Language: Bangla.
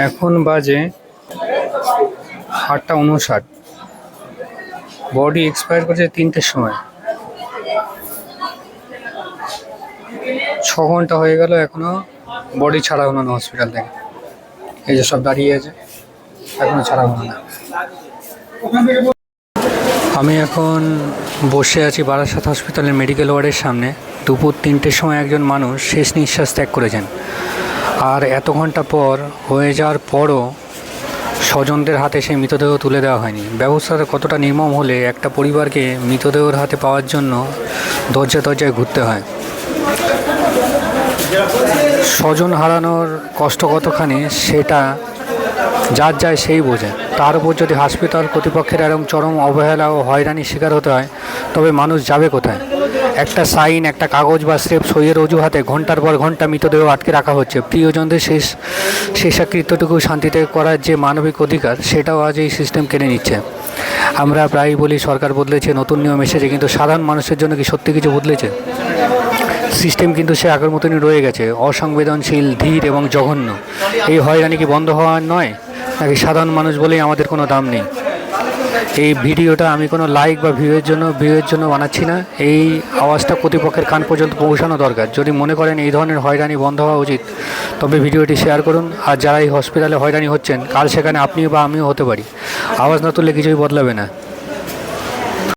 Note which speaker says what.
Speaker 1: এখন বাজে 8:59। বডি এক্সপায়ার করেছে 3টের সময়। 6 ঘন্টা হয়ে গেল, এখনো বডি ছাড়া হলো না হসপিটাল থেকে। এই যে সব দাঁড়িয়ে আছে, এখনো ছাড়া হলো না। আমি এখন বসে আছি বারাসাত হসপিটালের মেডিকেল ওয়ার্ডের সামনে। দুপুর 3টের সময় একজন মানুষ শেষ নিঃশ্বাস ত্যাগ করেছেন, আর এত ঘন্টা পর হয়ে যাওয়ার পরও স্বজনদের হাতে সেই মৃতদেহ তুলে দেওয়া হয়নি। ব্যবস্থাটা কতটা নির্মম হলে একটা পরিবারকে মৃতদেহের হাতে পাওয়ার জন্য দরজায় দরজায় ঘুরতে হয়। স্বজন হারানোর কষ্ট কতখানি সেটা যার যায় সেই বোঝে। তার উপর যদি হাসপাতাল কর্তৃপক্ষের এরকম চরম অবহেলা ও হয়রানির শিকার হতে হয়, তবে মানুষ যাবে কোথায়? একটা সাইন, একটা কাগজ বা স্রেফ সইয়ের অজুহাতে ঘন্টার পর ঘন্টা মৃতদেহ আটকে রাখা হচ্ছে। প্রিয়জনদের শেষকৃত্যটুকু শান্তিতে করার যে মানবিক অধিকার, সেটাও আজ এই সিস্টেম কেড়ে নিচ্ছে। আমরা প্রায়ই বলি সরকার বদলেছে, নতুন নিয়ম এসেছে, কিন্তু সাধারণ মানুষের জন্য কি সত্যি কিছু বদলেছে? সিস্টেম কিন্তু সে আগের মতনই রয়ে গেছে, অসংবেদনশীল, ধীর এবং জঘন্য। এই হয়রানি কি বন্ধ হওয়ার নয়, নাকি সাধারণ মানুষ বলেই আমাদের কোনো দাম নেই? এই ভিডিওটা আমি কোনো লাইক বা ভিউয়ের জন্য বানাচ্ছি না। এই আওয়াজটা কর্তৃপক্ষের কান পর্যন্ত পৌঁছানো দরকার। যদি মনে করেন এই ধরনের হয়রানি বন্ধ হওয়া উচিত, তবে ভিডিওটি শেয়ার করুন। আর যারা এই হসপিটালে হয়রানি হচ্ছেন, কাল সেখানে আপনিও বা আমিও হতে পারি। আওয়াজ না তুললে কিছুই বদলাবে না।